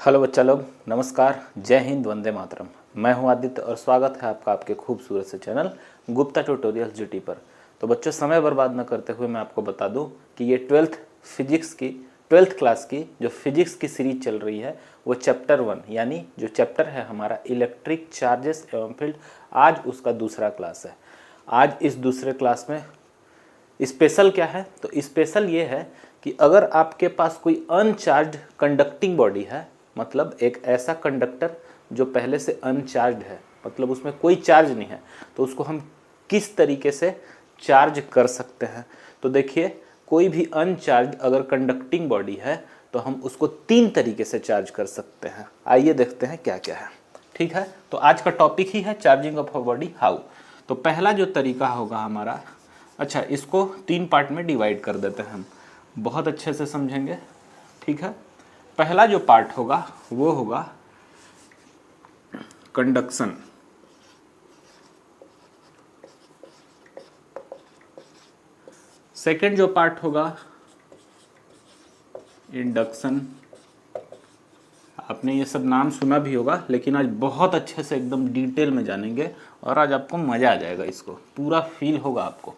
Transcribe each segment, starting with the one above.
Hello बच्चा लोग, नमस्कार, जय हिंद, वंदे मातरम। मैं हूं आदित्य और स्वागत है आपका आपके खूबसूरत से चैनल गुप्ता ट्यूटोरियल्स जीटी पर। तो बच्चों, समय बर्बाद न करते हुए मैं आपको बता दूं कि ये ट्वेल्थ क्लास की जो फिजिक्स की सीरीज चल रही है वो चैप्टर 1 यानी जो चैप्टर है हमारा इलेक्ट्रिक चार्जेस एवं फील्ड, आज उसका दूसरा क्लास है। आज इस दूसरे क्लास में स्पेशल क्या है? तो स्पेशल ये है कि अगर आपके पास कोई अनचार्ज कंडक्टिंग बॉडी है, मतलब एक ऐसा कंडक्टर जो पहले से अनचार्ज है, मतलब उसमें कोई चार्ज नहीं है, तो उसको हम किस तरीके से चार्ज कर सकते हैं। तो देखिए, कोई भी अनचार्ज अगर कंडक्टिंग बॉडी है तो हम उसको 3 तरीके से चार्ज कर सकते हैं। आइए देखते हैं क्या क्या है। ठीक है, तो आज का टॉपिक ही है charging of a body how. तो पहला जो तरीका होगा हमारा, अच्छा इसको 3 पार्ट में डिवाइड कर देते हैं हम, बहुत अच्छे से समझेंगे। ठीक है, पहला जो पार्ट होगा वो होगा कंडक्शन। सेकंड जो पार्ट होगा इंडक्शन। आपने ये सब नाम सुना भी होगा, लेकिन आज बहुत अच्छे से एकदम डिटेल में जानेंगे और आज आपको मजा आ जाएगा, इसको पूरा फील होगा आपको।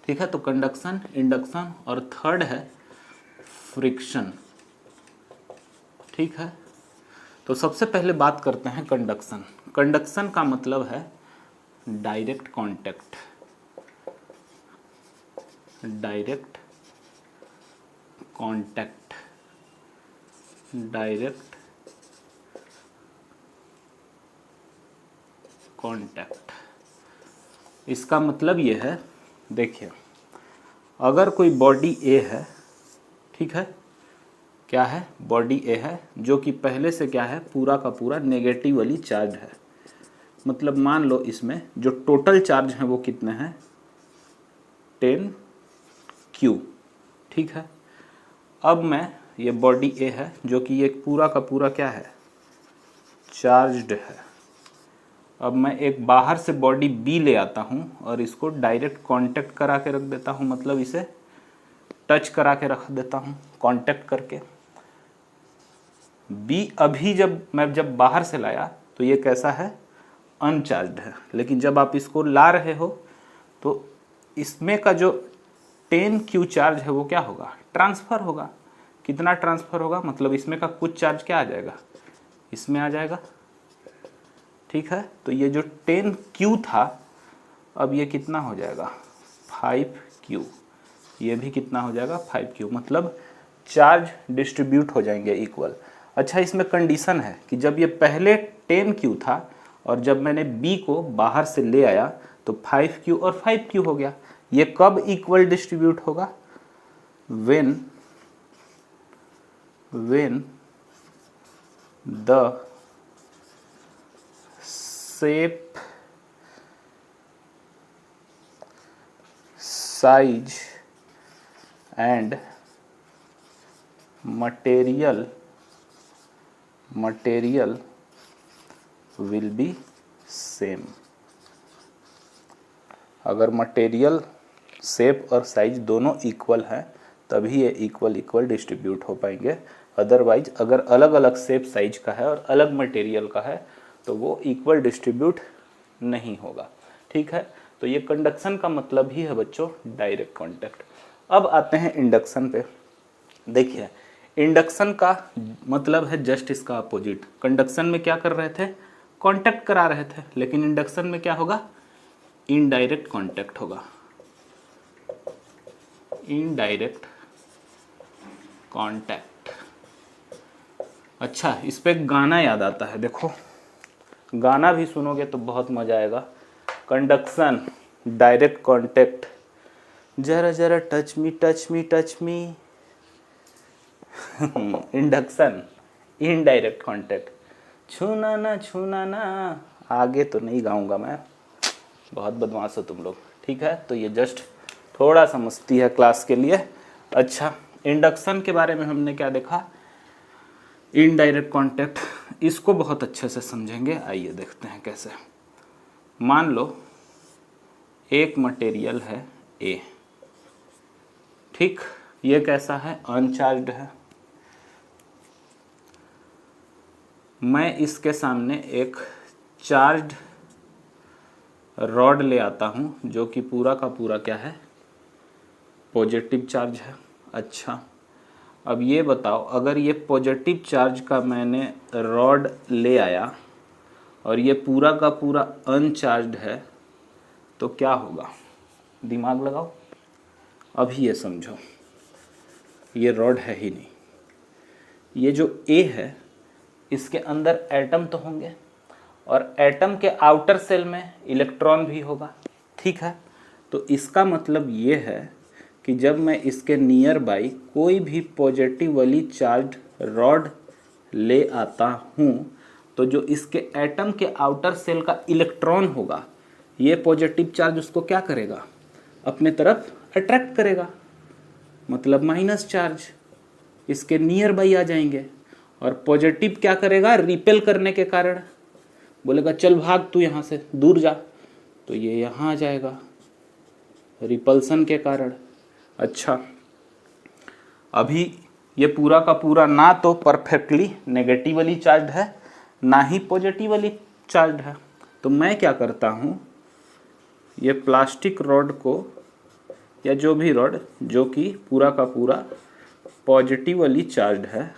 ठीक है, तो कंडक्शन, इंडक्शन और थर्ड है फ्रिक्शन। ठीक है, तो सबसे पहले बात करते हैं कंडक्शन। कंडक्शन का मतलब है direct contact. Direct contact, direct contact. इसका मतलब ये है, देखिए अगर कोई बॉडी ए है, ठीक है, क्या है, बॉडी ए है जो कि पहले से क्या है, पूरा का पूरा नेगेटिवली चार्ज है। मतलब मान लो इसमें जो टोटल चार्ज है वो कितने हैं, 10Q। ठीक है, अब मैं, ये बॉडी ए है जो कि ये पूरा का पूरा क्या है, चार्ज्ड है। अब मैं एक बाहर से बॉडी बी ले आता हूँ और इसको डायरेक्ट कांटेक्ट करा के रख देता हूँ, मतलब इसे टच करा के रख देता हूँ कांटेक्ट करके। बी अभी जब बाहर से लाया तो ये कैसा है, अनचार्ज्ड है, लेकिन जब आप इसको ला रहे हो तो इसमें का जो 10Q चार्ज है वो क्या होगा, ट्रांसफ़र होगा। कितना ट्रांसफ़र होगा, मतलब इसमें का कुछ चार्ज क्या आ जाएगा, इसमें आ जाएगा। ठीक है, तो ये जो 10Q था, अब ये कितना हो जाएगा, 5Q। ये भी कितना हो जाएगा, 5Q, मतलब चार्ज डिस्ट्रीब्यूट हो जाएंगे इक्वल। अच्छा, इसमें कंडीशन है कि जब ये पहले 10Q था और जब मैंने B को बाहर से ले आया तो 5Q और 5Q हो गया। ये कब इक्वल डिस्ट्रीब्यूट होगा, when the shape, size and material will be same। अगर मटेरियल, शेप और साइज दोनों इक्वल हैं तभी ये इक्वल डिस्ट्रीब्यूट हो पाएंगे। अदरवाइज अगर अलग अलग शेप साइज का है और अलग मटेरियल का है तो वो इक्वल डिस्ट्रीब्यूट नहीं होगा। ठीक है, तो ये कंडक्शन का मतलब ही है बच्चों, डायरेक्ट कांटेक्ट। अब आते हैं इंडक्शन पे। देखिए, इंडक्शन का मतलब है जस्ट इसका अपोजिट। कंडक्शन में क्या कर रहे थे, कांटेक्ट करा रहे थे, लेकिन इंडक्शन में क्या होगा, इनडायरेक्ट कांटेक्ट होगा। Indirect contact. अच्छा, इस पे गाना याद आता है, देखो गाना भी सुनोगे तो बहुत मजा आएगा। कंडक्शन, डायरेक्ट कांटेक्ट, जरा जरा touch me touch me touch me. Induction, indirect contact, छूना ना। आगे तो नहीं गाऊंगा मैं, बहुत बदमाश हो तुम लोग। ठीक है, तो ये जस्ट थोड़ा सा मस्ती है क्लास के लिए। अच्छा, इंडक्शन के बारे में हमने क्या देखा, इनडायरेक्ट कांटेक्ट, इसको बहुत अच्छे से समझेंगे। आइए देखते हैं कैसे। मान लो एक मटेरियल है ए, ठीक, ये कैसा है, अनचार्ज्ड है। मैं इसके सामने एक चार्ज्ड रॉड ले आता हूँ जो कि पूरा का पूरा क्या है, पॉजिटिव चार्ज है। अच्छा, अब ये बताओ, अगर ये पॉजिटिव चार्ज का मैंने रॉड ले आया और ये पूरा का पूरा अनचार्ज्ड है तो क्या होगा? दिमाग लगाओ, अभी ये समझो। ये रॉड है ही नहीं, ये जो A है इसके अंदर एटम तो होंगे और एटम के आउटर सेल में इलेक्ट्रॉन भी होगा, ठीक है। तो इसका मतलब ये है कि जब मैं इसके नियर बाई कोई भी पॉजिटिवली चार्ज रॉड ले आता हूँ तो जो इसके एटम के आउटर सेल का इलेक्ट्रॉन होगा, ये पॉजिटिव चार्ज उसको क्या करेगा? अपने तरफ अट्रैक्ट करेगा, मतलब माइनस चार्ज इसके नियर बाई आ जाएंगे। और पॉजिटिव क्या करेगा? रिपेल करने के कारण बोलेगा चल भाग तू यहाँ से, दूर जा, तो ये यहाँ आ जाएगा रिपल्सन के कारण। अच्छा, अभी ये पूरा का पूरा ना तो परफेक्टली नेगेटिवली चार्ज है ना ही पॉजिटिवली चार्ज है। तो मैं क्या करता हूँ, ये प्लास्टिक रॉड को या जो भी रॉड जो कि पूरा का पूरा पॉजिटिवली चार्ज है,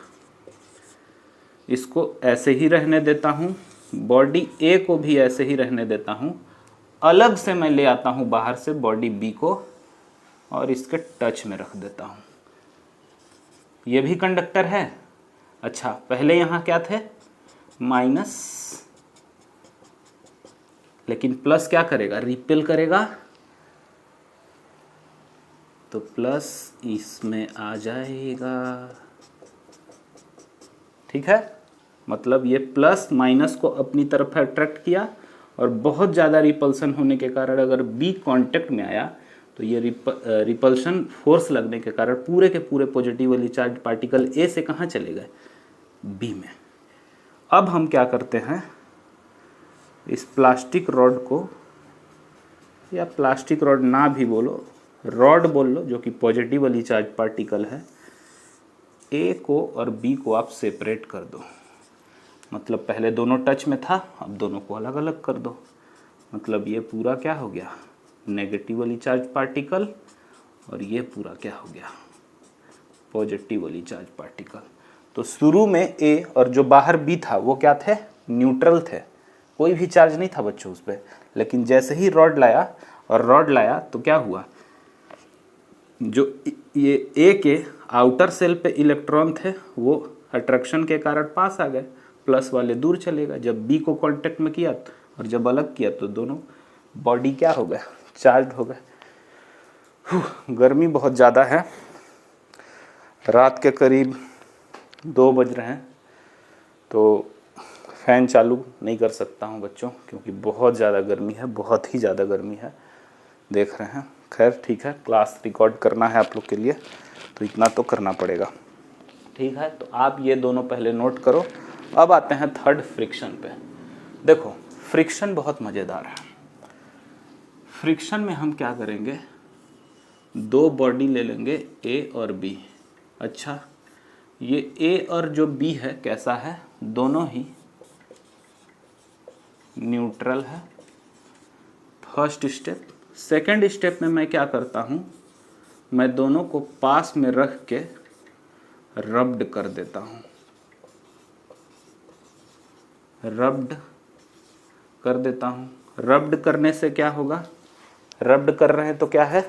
इसको ऐसे ही रहने देता हूँ, बॉडी ए को भी ऐसे ही रहने देता हूँ। अलग से मैं ले आता हूँ बाहर से बॉडी बी को और इसके टच में रख देता हूँ। ये भी कंडक्टर है। अच्छा, पहले यहाँ क्या थे? माइनस, लेकिन प्लस क्या करेगा? रिपेल करेगा, तो प्लस इसमें आ जाएगा, ठीक है। मतलब ये प्लस माइनस को अपनी तरफ अट्रैक्ट किया और बहुत ज़्यादा रिपल्सन होने के कारण अगर बी कांटेक्ट में आया तो ये रिपल्शन फोर्स लगने के कारण पूरे के पूरे पॉजिटिवली चार्ज पार्टिकल ए से कहाँ चले गए? बी में। अब हम क्या करते हैं, इस प्लास्टिक रॉड को, या प्लास्टिक रॉड ना भी बोलो, रॉड बोल लो, जो कि पॉजिटिवली चार्ज पार्टिकल है, ए को और बी को आप सेपरेट कर दो। मतलब पहले दोनों टच में था, अब दोनों को अलग अलग कर दो। मतलब ये पूरा क्या हो गया? नेगेटिवली चार्ज पार्टिकल, और ये पूरा क्या हो गया? Positively charge particle. तो शुरू में ए और जो बाहर बी था वो क्या थे? न्यूट्रल थे, कोई भी चार्ज नहीं था बच्चों उस पर। लेकिन जैसे ही रॉड लाया और रॉड लाया तो क्या हुआ? जो ये ए के आउटर सेल पे इलेक्ट्रॉन थे वो अट्रैक्शन के कारण पास आ गए, प्लस वाले दूर चले गए। जब बी को कांटेक्ट में किया और जब अलग किया तो दोनों बॉडी क्या हो गए? चार्ज हो गए। गर्मी बहुत ज़्यादा है, रात के करीब 2 बज रहे हैं, तो फ़ैन चालू नहीं कर सकता हूँ बच्चों, क्योंकि बहुत ज़्यादा गर्मी है, बहुत ही ज़्यादा गर्मी है, देख रहे हैं। खैर ठीक है, क्लास रिकॉर्ड करना है आप लोग के लिए तो इतना तो करना पड़ेगा, ठीक है। तो आप ये दोनों पहले नोट करो। अब आते हैं थर्ड, फ्रिक्शन पे। देखो, फ्रिक्शन बहुत मज़ेदार है। फ्रिक्शन में हम क्या करेंगे, 2 बॉडी ले लेंगे ए और बी। अच्छा, ये ए और जो बी है कैसा है? दोनों ही न्यूट्रल है, फर्स्ट स्टेप। सेकंड स्टेप में मैं क्या करता हूँ, मैं दोनों को पास में रख के रब्ड कर देता हूँ। रब्ड कर देता हूँ। रब्ड करने से क्या होगा? रब्ड कर रहे हैं तो क्या है?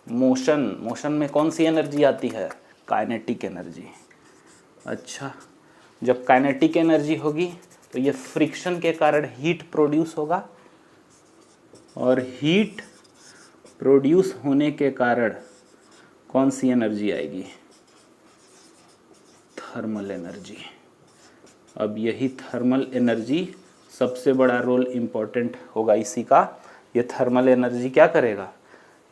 मोशन। मोशन में कौन सी एनर्जी आती है? Kinetic energy. अच्छा, जब काइनेटिक एनर्जी होगी तो ये फ्रिक्शन के कारण हीट प्रोड्यूस होगा, और हीट प्रोड्यूस होने के कारण कौन सी एनर्जी आएगी? Thermal energy. अब यही थर्मल एनर्जी सबसे बड़ा रोल इम्पोर्टेंट होगा इसी का। ये थर्मल एनर्जी क्या करेगा?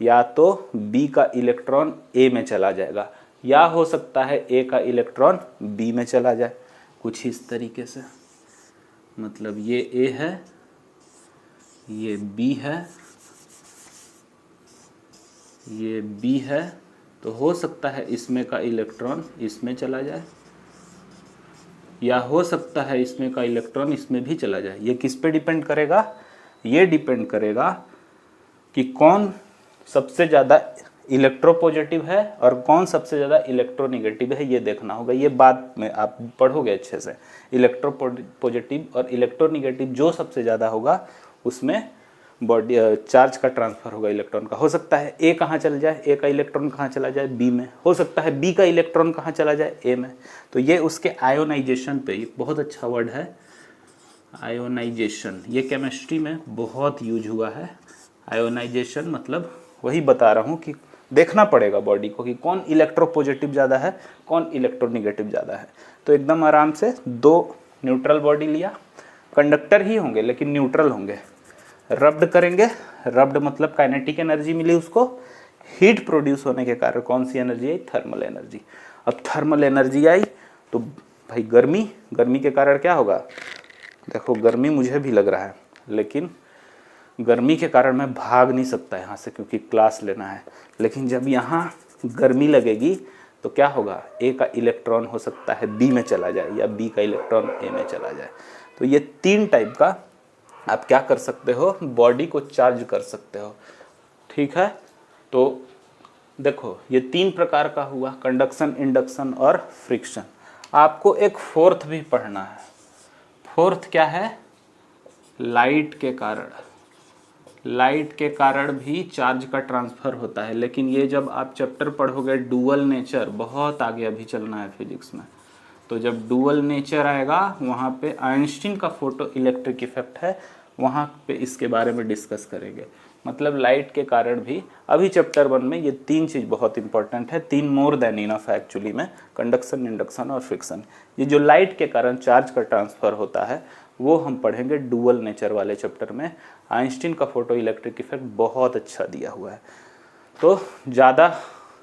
या तो बी का इलेक्ट्रॉन ए में चला जाएगा, या हो सकता है ए का इलेक्ट्रॉन बी में चला जाए, कुछ इस तरीके से। मतलब ये ए है, ये बी है, ये बी है, तो हो सकता है इसमें का इलेक्ट्रॉन इसमें चला जाए, या हो सकता है इसमें का इलेक्ट्रॉन इसमें भी चला जाए। ये किस पे डिपेंड करेगा? ये डिपेंड करेगा कि कौन सबसे ज़्यादा इलेक्ट्रोपॉजिटिव है और कौन सबसे ज़्यादा इलेक्ट्रोनेगेटिव है, ये देखना होगा। ये बाद में आप पढ़ोगे अच्छे से। इलेक्ट्रोपॉजिटिव और इलेक्ट्रोनेगेटिव जो सबसे ज़्यादा होगा उसमें बॉडी चार्ज का ट्रांसफर होगा इलेक्ट्रॉन का। हो सकता है ए कहाँ चल जाए, ए का इलेक्ट्रॉन कहाँ चला जाए, बी में। हो सकता है बी का इलेक्ट्रॉन कहाँ चला जाए, ए में। तो ये उसके आयोनाइजेशन पे, एक बहुत अच्छा वर्ड है आयोनाइजेशन, ये केमिस्ट्री में बहुत यूज हुआ है। आयोनाइजेशन मतलब वही बता रहा हूँ कि देखना पड़ेगा बॉडी को कि कौन इलेक्ट्रोपॉजिटिव ज़्यादा है, कौन इलेक्ट्रोनेगेटिव ज़्यादा है। तो एकदम आराम से दो न्यूट्रल बॉडी लिया, कंडक्टर ही होंगे लेकिन न्यूट्रल होंगे। रब्ड करेंगे, रब्ड मतलब काइनेटिक एनर्जी मिली उसको, हीट प्रोड्यूस होने के कारण कौन सी एनर्जी आई? Thermal energy. अब थर्मल एनर्जी आई तो भाई गर्मी, गर्मी के कारण क्या होगा? देखो गर्मी मुझे भी लग रहा है, लेकिन गर्मी के कारण मैं भाग नहीं सकता यहाँ से क्योंकि क्लास लेना है। लेकिन जब यहाँ गर्मी लगेगी तो क्या होगा? ए का इलेक्ट्रॉन हो सकता है बी में चला जाए या बी का इलेक्ट्रॉन ए में चला जाए। तो ये तीन टाइप का आप क्या कर सकते हो? बॉडी को चार्ज कर सकते हो। ठीक है, तो देखो ये तीन प्रकार का हुआ, कंडक्शन, इंडक्शन और फ्रिक्शन। आपको एक फोर्थ भी पढ़ना है। फोर्थ क्या है? लाइट के कारण। लाइट के कारण भी चार्ज का ट्रांसफर होता है, लेकिन ये जब आप चैप्टर पढ़ोगे डुअल नेचर, बहुत आगे अभी चलना है फिजिक्स में, तो जब डुअल नेचर आएगा वहाँ पे आइंस्टीन का फोटो इलेक्ट्रिक इफेक्ट है, वहाँ पे इसके बारे में डिस्कस करेंगे। मतलब लाइट के कारण भी अभी चैप्टर 1 में ये तीन चीज़ बहुत इंपॉर्टेंट है, तीन मोर देन इनफ है एक्चुअली में, कंडक्शन, इंडक्शन और फ्रिक्शन। ये जो लाइट के कारण चार्ज का ट्रांसफर होता है वो हम पढ़ेंगे डुअल नेचर वाले चैप्टर में। आइंस्टीन का फोटो इलेक्ट्रिक इफेक्ट बहुत अच्छा दिया हुआ है। तो ज़्यादा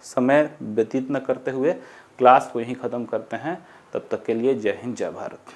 समय व्यतीत न करते हुए क्लास को यहीं ख़त्म करते हैं। तब तक के लिए जय हिंद, जय भारत।